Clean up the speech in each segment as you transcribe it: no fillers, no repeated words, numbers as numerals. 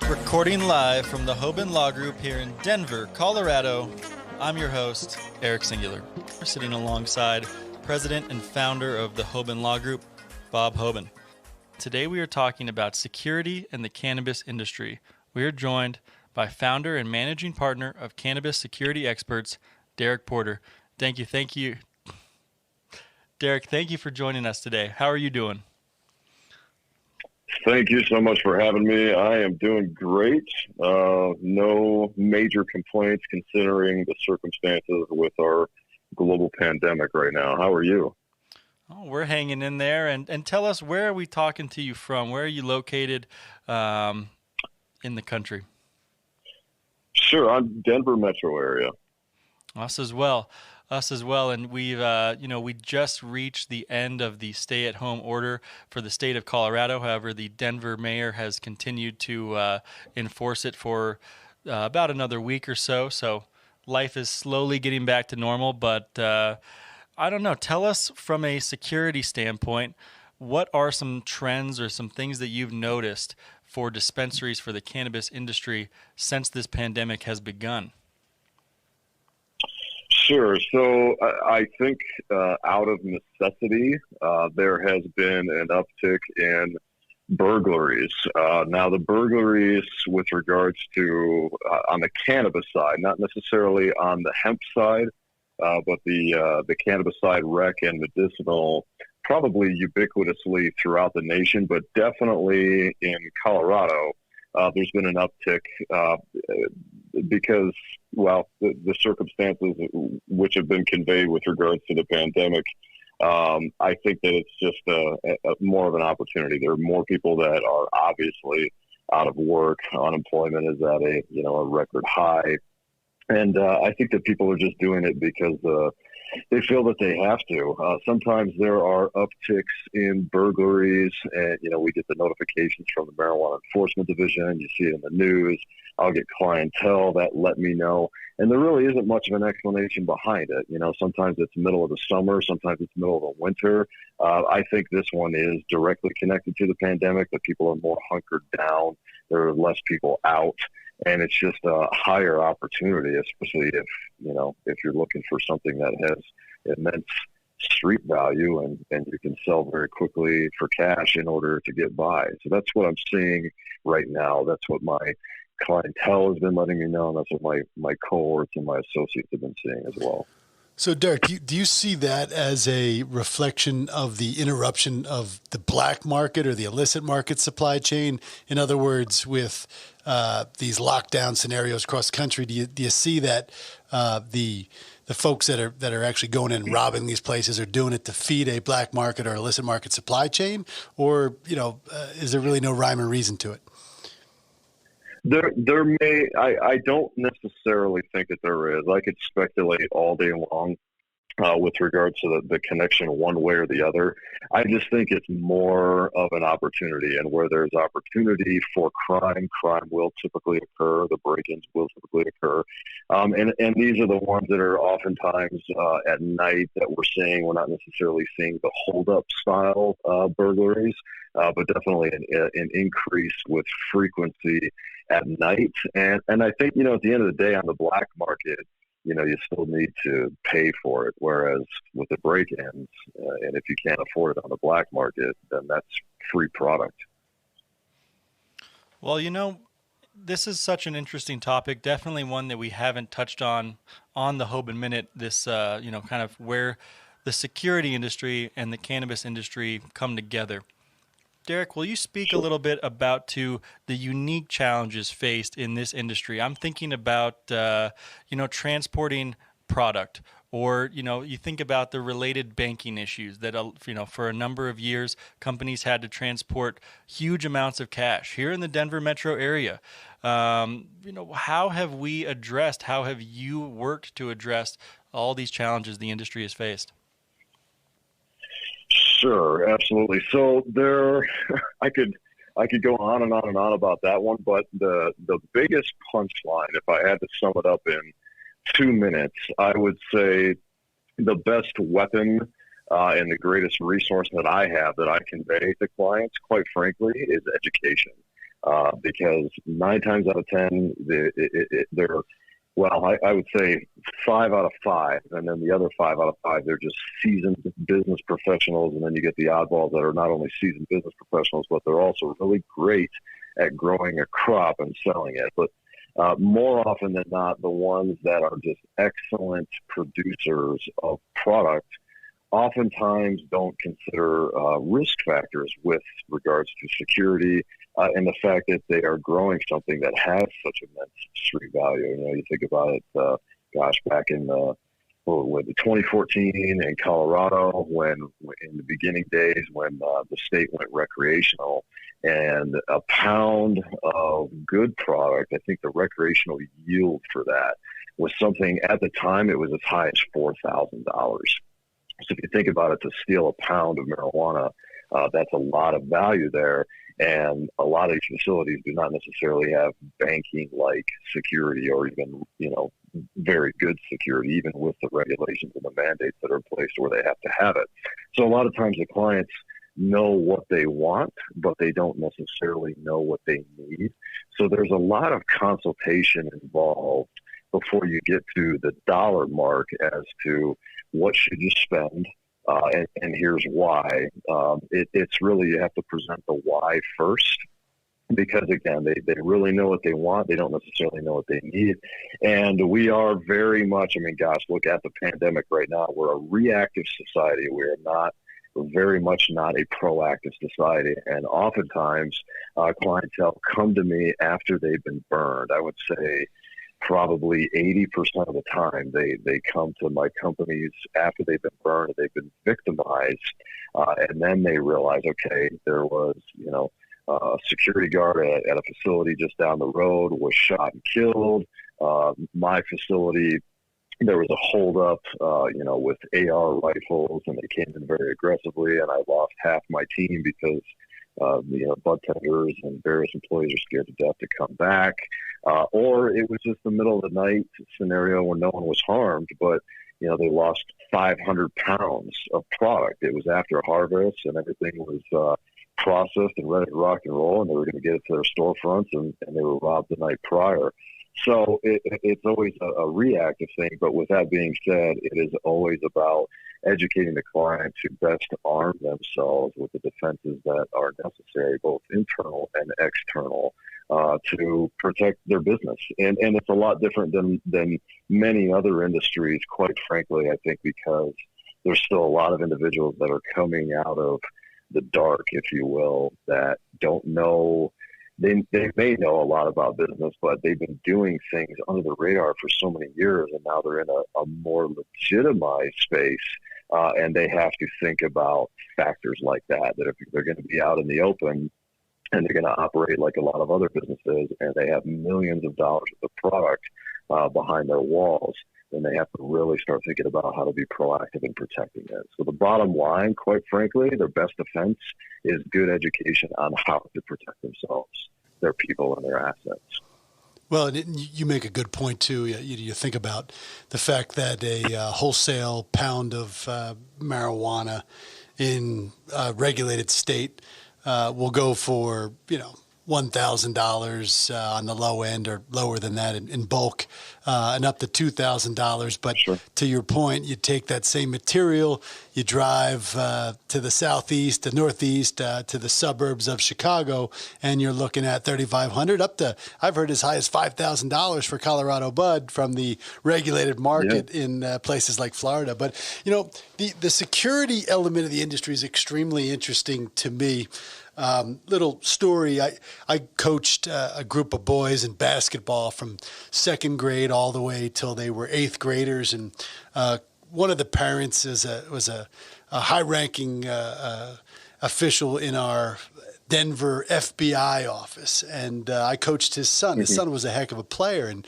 Recording live from the Hoban Law Group here in Denver, Colorado, I'm your host, Eric Singular. We're sitting alongside President and founder of the Hoban Law Group, Bob Hoban. Today we are talking about security and the cannabis industry. We are joined by founder and managing partner of Cannabis Security Experts, Derek Porter. Thank you. Derek, thank you for joining us today. How are you doing? Thank you so much for having me. I am doing great. No major complaints considering the circumstances with our global pandemic right now. How are you? Oh, we're hanging in there. And tell us, where are we talking to you from? Where are you located in the country? Sure, I'm Denver metro area. Us as well. And we've, we just reached the end of the stay-at-home order for the state of Colorado. However, the Denver mayor has continued to enforce it for about another week or so. So life is slowly getting back to normal. But I don't know. Tell us from a security standpoint, what are some trends or some things that you've noticed for dispensaries for the cannabis industry since this pandemic has begun? Sure. So I think out of necessity, there has been an uptick in burglaries. Now, the burglaries with regards to on the cannabis side, not necessarily on the hemp side, but the cannabis side, rec and medicinal, probably ubiquitously throughout the nation, but definitely in Colorado, there's been an uptick because, well, the circumstances which have been conveyed with regards to the pandemic, I think that it's just a more of an opportunity. There are more people that are obviously out of work. Unemployment is at a record high. And I think that people are just doing it because they feel that they have to. Sometimes there are upticks in burglaries, and we get the notifications from the Marijuana Enforcement Division. You see it in the news. I'll get clientele that let me know, and there really isn't much of an explanation behind it. Sometimes it's middle of the summer, sometimes it's middle of the winter. I think this one is directly connected to the pandemic. That people are more hunkered down. There are less people out. And it's just a higher opportunity, especially if you're looking for something that has immense street value and you can sell very quickly for cash in order to get by. So that's what I'm seeing right now. That's what my clientele has been letting me know. And that's what my cohorts and my associates have been seeing as well. So, Derek, do you see that as a reflection of the interruption of the black market or the illicit market supply chain? In other words, with these lockdown scenarios across the country, do you see that the folks that are actually going in and robbing these places are doing it to feed a black market or illicit market supply chain, or is there really no rhyme or reason to it? I don't necessarily think that there is. I could speculate all day long with regards to the connection one way or the other. I just think it's more of an opportunity, and where there's opportunity for crime will typically occur. The break-ins will typically occur. And these are the ones that are oftentimes at night that we're seeing. We're not necessarily seeing the hold-up style burglaries, but definitely an increase with frequency at night. And I think, at the end of the day on the black market, you still need to pay for it. Whereas with the break-ins, and if you can't afford it on the black market, then that's free product. Well, this is such an interesting topic. Definitely one that we haven't touched on the Hoban Minute. This, kind of where the security industry and the cannabis industry come together. Derek, will you speak a little bit about the unique challenges faced in this industry? I'm thinking about, transporting product, or, you think about the related banking issues that, for a number of years, companies had to transport huge amounts of cash here in the Denver metro area. How have you worked to address all these challenges the industry has faced? Sure, absolutely. So I could go on and on and on about that one, but the biggest punchline, if I had to sum it up in 2 minutes, I would say the best weapon and the greatest resource that I have that I convey to clients, quite frankly, is education. Because 9 times out of 10, they're, well, I would say 5 out of 5, and then the other 5 out of 5, they're just seasoned business professionals, and then you get the oddballs that are not only seasoned business professionals, but they're also really great at growing a crop and selling it. But more often than not, the ones that are just excellent producers of product oftentimes don't consider risk factors with regards to security and the fact that they are growing something that has such immense street value. You know, you think about it, back in the 2014 in Colorado, when in the beginning days when the state went recreational, and a pound of good product, I think the recreational yield for that was something at the time it was as high as $4,000. So if you think about it, to steal a pound of marijuana, that's a lot of value there. And a lot of these facilities do not necessarily have banking-like security or even, very good security, even with the regulations and the mandates that are in place where they have to have it. So a lot of times the clients know what they want, but they don't necessarily know what they need. So there's a lot of consultation involved before you get to the dollar mark as to what should you spend, and here's why. It's really, you have to present the why first, because again, they really know what they want. They don't necessarily know what they need. And we are very much, look at the pandemic right now. We're a reactive society. We're very much not a proactive society. And oftentimes clientele come to me after they've been burned. I would say probably 80% of the time they come to my companies after they've been burned, they've been victimized, and then they realize, okay, there was, a security guard at a facility just down the road was shot and killed. My facility, there was a holdup, with AR rifles, and they came in very aggressively, and I lost half my team because bud tenders and various employees are scared to death to come back. Or it was just the middle of the night scenario when no one was harmed, but they lost 500 pounds of product. It was after harvest, and everything was processed and ready to rock and roll, and they were going to get it to their storefronts, and they were robbed the night prior. So it's always a reactive thing. But with that being said, it is always about educating the client to best arm themselves with the defenses that are necessary, both internal and external, to protect their business. And it's a lot different than many other industries, quite frankly, I think, because there's still a lot of individuals that are coming out of the dark, if you will, that don't know. They may know a lot about business, but they've been doing things under the radar for so many years, and now they're in a more legitimized space, and they have to think about factors like that if they're going to be out in the open and they're going to operate like a lot of other businesses, and they have millions of dollars worth of product behind their walls, then they have to really start thinking about how to be proactive in protecting it. So the bottom line, quite frankly, their best defense is good education on how to protect themselves, their people, and their assets. Well, and you make a good point, too. You think about the fact that a wholesale pound of marijuana in a regulated state will go for, $1,000 on the low end, or lower than that in bulk, and up to $2,000. But sure, to your point, you take that same material, you drive to the southeast, the northeast, to the suburbs of Chicago, and you're looking at $3,500 up to, I've heard, as high as $5,000 for Colorado bud from the regulated market in places like Florida. But the security element of the industry is extremely interesting to me. Little story. I coached a group of boys in basketball from second grade all the way till they were eighth graders, and one of the parents was a high-ranking official in our Denver FBI office, and I coached his son. His son was a heck of a player, and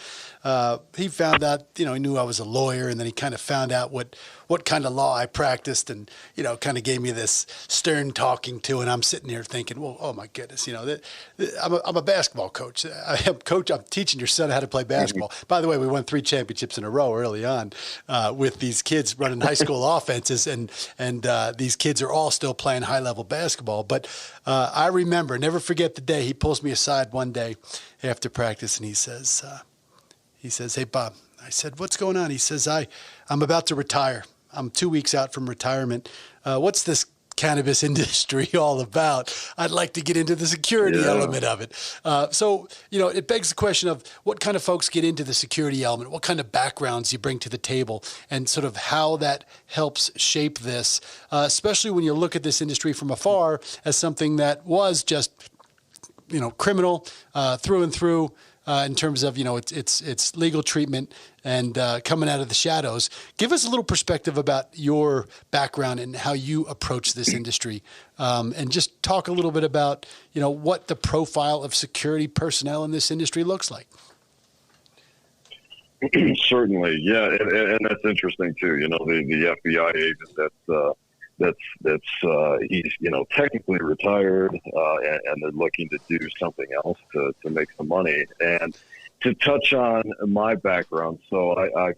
he found out, he knew I was a lawyer, and then he kind of found out what kind of law I practiced, and, kind of gave me this stern talking to, and I'm sitting here thinking, well, oh my goodness, I'm a basketball coach. I'm teaching your son how to play basketball. By the way, we won 3 championships in a row early on with these kids running high school offenses, and these kids are all still playing high-level basketball. But I remember, never forget the day, he pulls me aside one day after practice, and he says, hey, Bob. I said, what's going on? He says, I'm about to retire. I'm 2 weeks out from retirement. What's this cannabis industry all about? I'd like to get into the security element of it. So, it begs the question of what kind of folks get into the security element, what kind of backgrounds you bring to the table, and sort of how that helps shape this, especially when you look at this industry from afar as something that was just, criminal through and through. In terms of, it's legal treatment and coming out of the shadows. Give us a little perspective about your background and how you approach this industry, and just talk a little bit about, what the profile of security personnel in this industry looks like. Certainly, yeah, and that's interesting too. The FBI agent that's he's technically retired, and they're looking to do something else to make some money. And to touch on my background, so I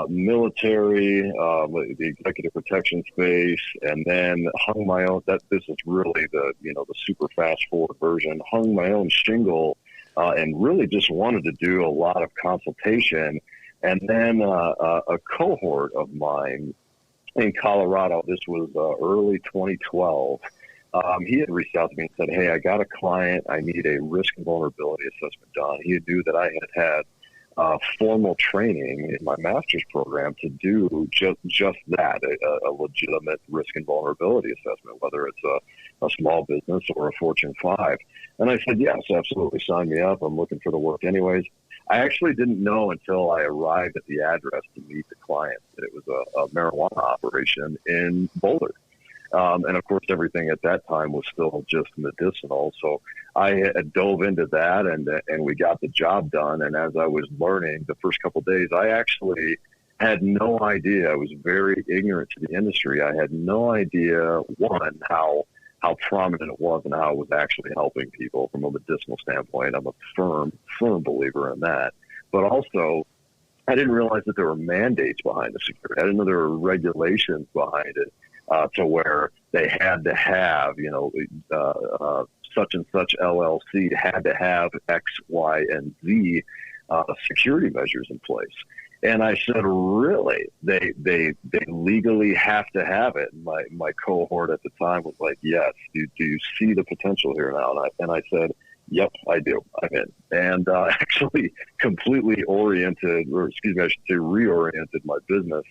military, the executive protection space, and then hung my own. This is really the super fast forward version. Hung my own shingle, and really just wanted to do a lot of consultation. And then a cohort of mine in Colorado, this was early 2012, he had reached out to me and said, hey, I got a client. I need a risk and vulnerability assessment done. He knew that I had formal training in my master's program to do just that, a legitimate risk and vulnerability assessment, whether it's a small business or a Fortune 5. And I said, yes, absolutely, sign me up. I'm looking for the work anyways. I actually didn't know until I arrived at the address to meet the client that it was a marijuana operation in Boulder. And of course, everything at that time was still just medicinal. So I had dove into that, and we got the job done. And as I was learning the first couple of days, I actually had no idea. I was very ignorant to the industry. I had no idea, one, how prominent it was and how it was actually helping people from a medicinal standpoint. I'm a firm believer in that. But also, I didn't realize that there were mandates behind the security. I didn't know there were regulations behind it to where they had to have, such and such LLC had to have X, Y, and Z security measures in place. And I said, really? They legally have to have it? And my cohort at the time was like, yes. Do you see the potential here now? And I said, yep, I do. I'm in. And actually completely reoriented my business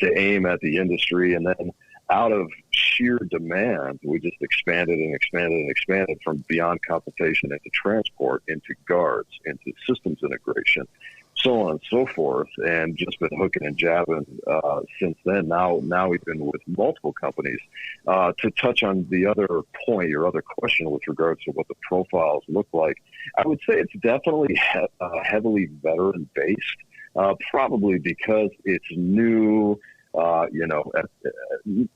to aim at the industry. And then out of sheer demand, we just expanded from beyond compensation into transport, into guards, into systems integration, so on and so forth, and just been hooking and jabbing since then. Now we've been with multiple companies. To touch on the other point, your other question with regards to what the profiles look like, I would say it's definitely heavily veteran-based, probably because it's new.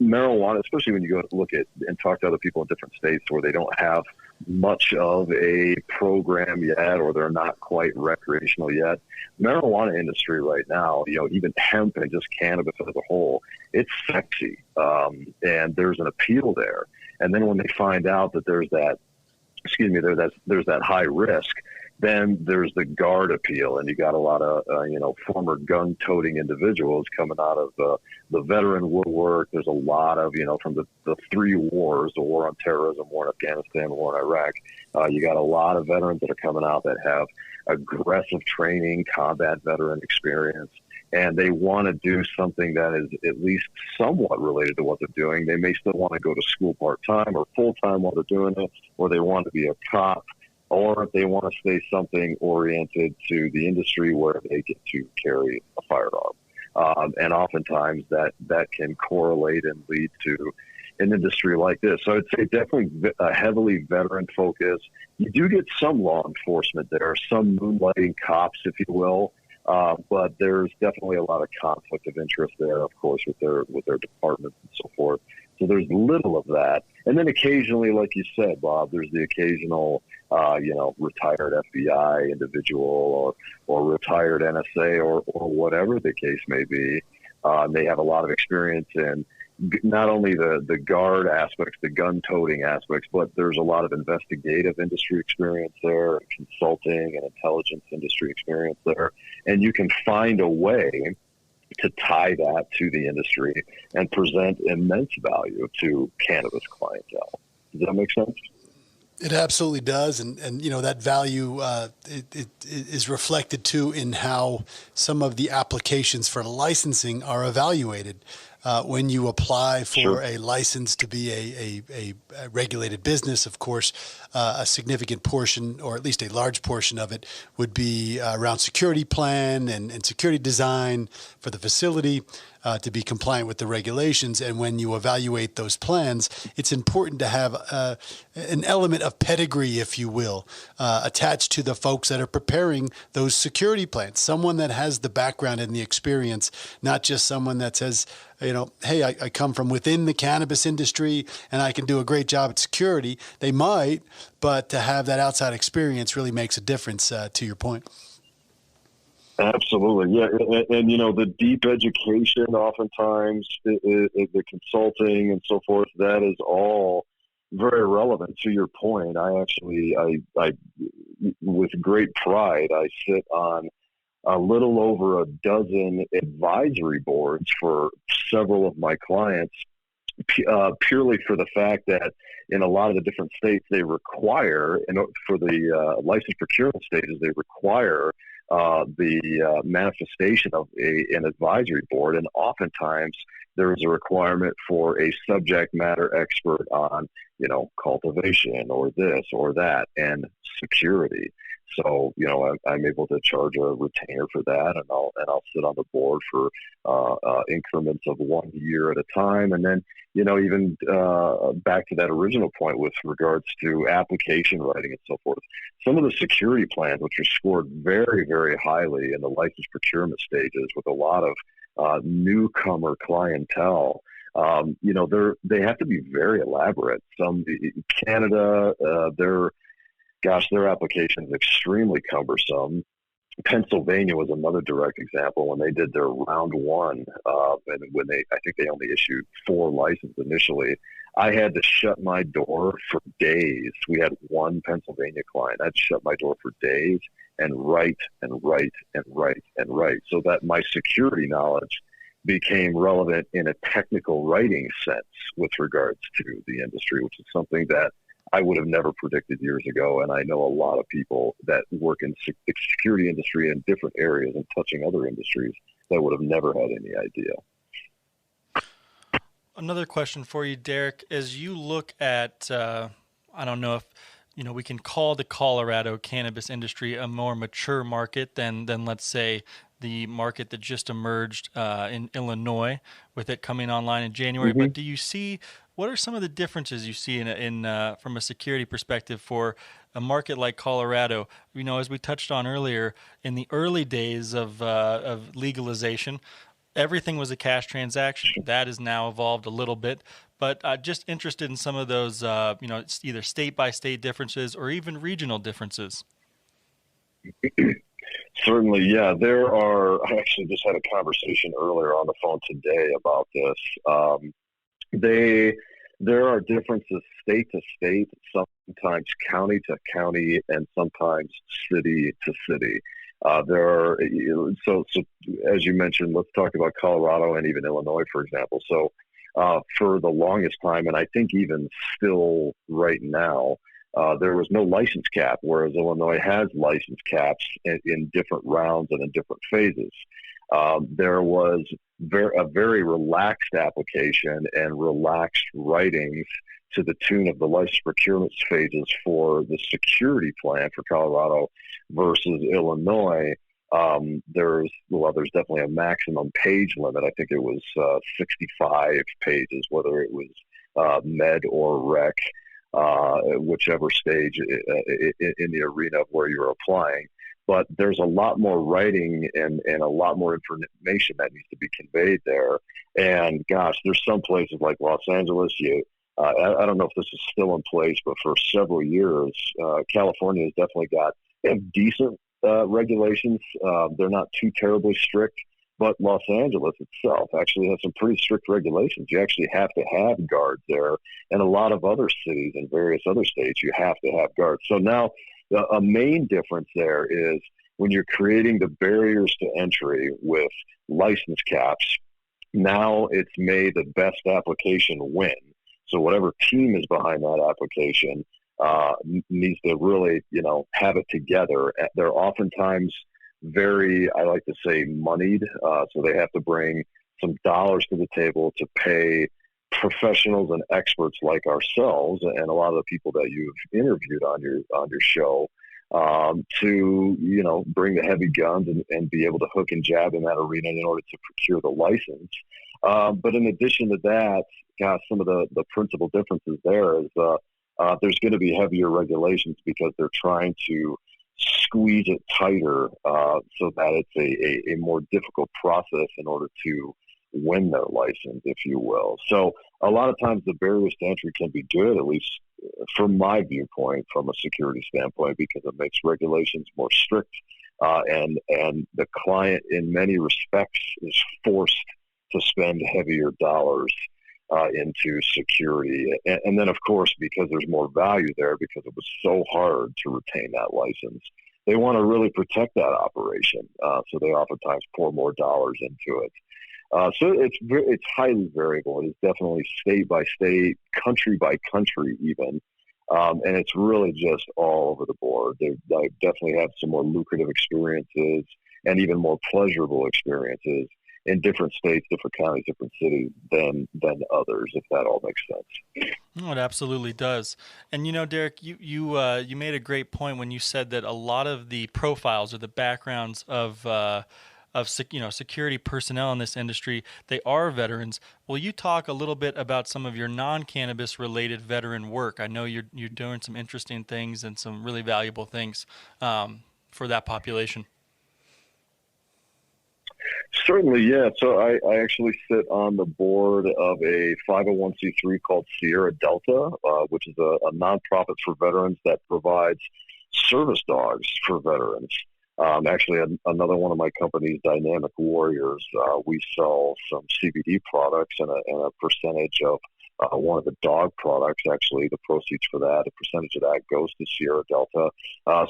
Marijuana, especially when you go look at and talk to other people in different states where they don't have much of a program yet, or they're not quite recreational yet. Marijuana industry right now, even hemp and just cannabis as a whole, it's sexy. And there's an appeal there. And then when they find out that there's that high risk, then there's the guard appeal, and you got a lot of former gun-toting individuals coming out of the veteran woodwork. There's a lot of from the three wars: the war on terrorism, war in Afghanistan, the war in Iraq. You got a lot of veterans that are coming out that have aggressive training, combat veteran experience, and they want to do something that is at least somewhat related to what they're doing. They may still want to go to school part-time or full-time while they're doing it, or they want to be a cop, or if they want to stay something oriented to the industry where they get to carry a firearm. And oftentimes that can correlate and lead to an industry like this. So I'd say definitely a heavily veteran focus. You do get some law enforcement there, some moonlighting cops, if you will. But there's definitely a lot of conflict of interest there, of course, with their departments and so forth. So there's little of that. And then occasionally, like you said, Bob, there's the occasional, retired FBI individual or retired NSA or whatever the case may be. They have a lot of experience in not only the guard aspects, the gun-toting aspects, but there's a lot of investigative industry experience there, consulting and intelligence industry experience there. And you can find a way to tie that to the industry and present immense value to cannabis clientele. Does that make sense? It absolutely does, and that value it is reflected too in how some of the applications for licensing are evaluated. When you apply for a license to be a regulated business, of course, a significant portion, or at least a large portion of it, would be around security plan and security design for the facility to be compliant with the regulations. And when you evaluate those plans, it's important to have an element of pedigree, if you will, attached to the folks that are preparing those security plans. Someone that has the background and the experience, not just someone that says, hey, I come from within the cannabis industry and I can do a great job at security. They might, but to have that outside experience really makes a difference, to your point. Absolutely. Yeah. And the deep education, oftentimes the consulting and so forth, that is all very relevant to your point. I with great pride, I sit on a little over a dozen advisory boards for several of my clients, purely for the fact that in a lot of the different states they require, and for the license procurement stages, they require the manifestation of an advisory board. And oftentimes there's a requirement for a subject matter expert on, cultivation or this or that and security. So, I'm able to charge a retainer for that, and I'll sit on the board for increments of 1 year at a time. And then, even back to that original point with regards to application writing and so forth, some of the security plans, which are scored very, very highly in the license procurement stages with a lot of newcomer clientele, they have to be very elaborate. Canada, their application is extremely cumbersome. Pennsylvania was another direct example when they did their round one, and when I think they only issued 4 licenses initially. I had to shut my door for days. We had one Pennsylvania client. I had to shut my door for days and write and write and write and write, so that my security knowledge became relevant in a technical writing sense with regards to the industry, which is something that I would have never predicted years ago. And I know a lot of people that work in the security industry in different areas and touching other industries that would have never had any idea. Another question for you, Derek, as you look at, I don't know if, we can call the Colorado cannabis industry a more mature market than let's say, the market that just emerged in Illinois with it coming online in January. Mm-hmm. But do you see, what are some of the differences you see in from a security perspective for a market like Colorado? As we touched on earlier, in the early days of legalization, everything was a cash transaction. That has now evolved a little bit. But just interested in some of those, either state-by-state differences or even regional differences. Certainly, yeah. I actually just had a conversation earlier on the phone today about this. There are differences state to state, sometimes county to county, and sometimes city to city. So as you mentioned, let's talk about Colorado and even Illinois, for example. So for the longest time, and I think even still right now, there was no license cap, whereas Illinois has license caps in different rounds and in different phases. There was a very relaxed application and relaxed writings to the tune of the license procurement phases for the security plan for Colorado versus Illinois. There's definitely a maximum page limit. I think it was 65 pages, whether it was med or rec. Whichever stage in the arena of where you're applying. but there's a lot more writing and a lot more information that needs to be conveyed there. And gosh, there's some places like Los Angeles, I don't know if this is still in place, but for several years, California has definitely got decent regulations. They're not too terribly strict, but Los Angeles itself actually has some pretty strict regulations. You actually have to have guards there, and a lot of other cities and various other states, you have to have guards. So now a main difference there is when you're creating the barriers to entry with license caps, now it's made the best application win. So whatever team is behind that application needs to really, have it together. They're oftentimes very, I like to say, moneyed. So they have to bring some dollars to the table to pay professionals and experts like ourselves and a lot of the people that you've interviewed on your show to, bring the heavy guns and be able to hook and jab in that arena in order to procure the license. But in addition to that, gosh, some of the principal differences there is there's going to be heavier regulations because they're trying to squeeze it tighter so that it's a more difficult process in order to win their license, if you will. So a lot of times the barriers to entry can be good, at least from my viewpoint, from a security standpoint, because it makes regulations more strict and the client in many respects is forced to spend heavier dollars into security. And then, of course, because there's more value there, because it was so hard to retain that license, they want to really protect that operation. So they oftentimes pour more dollars into it. So it's highly variable. It is definitely state by state, country by country even. And it's really just all over the board. They definitely have some more lucrative experiences and even more pleasurable experiences in different states, different counties, different cities than others, if that all makes sense. Oh, it absolutely does. And Derek, you made a great point when you said that a lot of the profiles or the backgrounds of security personnel in this industry, they are veterans. Will you talk a little bit about some of your non-cannabis related veteran work? I know you're doing some interesting things and some really valuable things for that population. Certainly, yeah. So I actually sit on the board of a 501c3 called Sierra Delta, which is a nonprofit for veterans that provides service dogs for veterans. Actually, another one of my companies, Dynamic Warriors, we sell some CBD products and a percentage of one of the dog products. Actually, the proceeds for that, a percentage of that goes to Sierra Delta.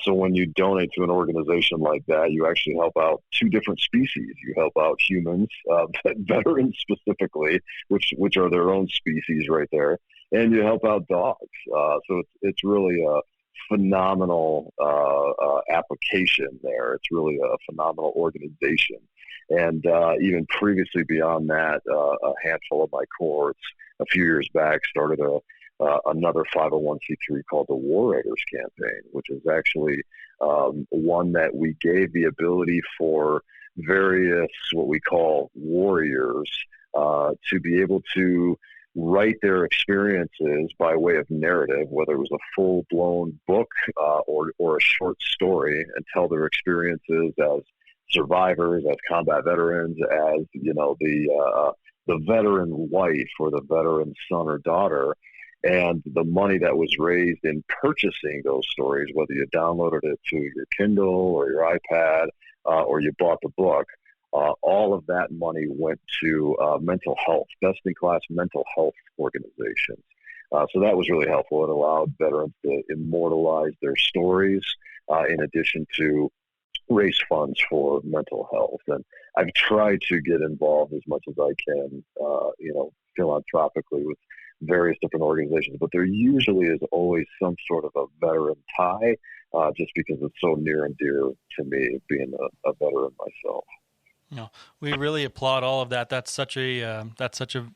So when you donate to an organization like that, you actually help out two different species. You help out humans, veterans specifically, which are their own species right there, and you help out dogs. So it's really a phenomenal application there. It's really a phenomenal organization. And even previously beyond that, a handful of my cohorts a few years back started another 501c3 called the War Raiders campaign, which is actually one that we gave the ability for various what we call warriors to be able to write their experiences by way of narrative, whether it was a full-blown book or a short story, and tell their experiences as survivors, as combat veterans, as the veteran wife or the veteran son or daughter. And the money that was raised in purchasing those stories, whether you downloaded it to your Kindle or your iPad or you bought the book, all of that money went to mental health, best-in-class mental health organizations. So that was really helpful. It allowed veterans to immortalize their stories in addition to raise funds for mental health. And I've tried to get involved as much as I can, philanthropically with various different organizations, but there usually is always some sort of a veteran tie, just because it's so near and dear to me, being a veteran myself. We really applaud all of that. That's such a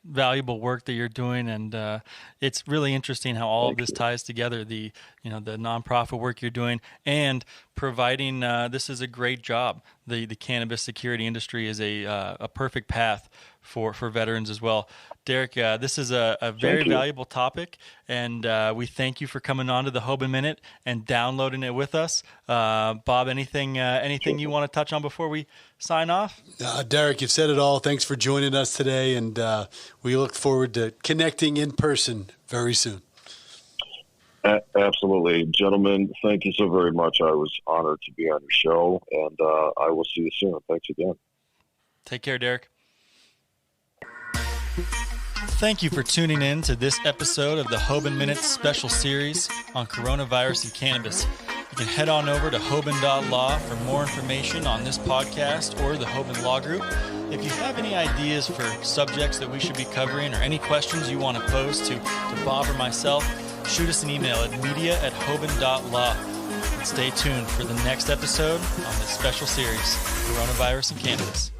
valuable work that you're doing, and it's really interesting how all of this ties together. The nonprofit work you're doing and providing. This is a great job. the cannabis security industry is a perfect path for veterans as well. Derek, this is a very valuable topic, and we thank you for coming on to the Hoban Minute and downloading it with us. Bob, anything you want to touch on before we sign off? Derek, you've said it all. Thanks for joining us today, and we look forward to connecting in person very soon. Absolutely. Gentlemen, thank you so very much. I was honored to be on your show, and I will see you soon. Thanks again. Take care, Derek. Thank you for tuning in to this episode of the Hoban Minute special series on coronavirus and cannabis. You can head on over to hoban.law for more information on this podcast or the Hoban Law Group. If you have any ideas for subjects that we should be covering or any questions you want to pose to Bob or myself, shoot us an email at media@hoban.law. And stay tuned for the next episode on this special series, Coronavirus and Cannabis.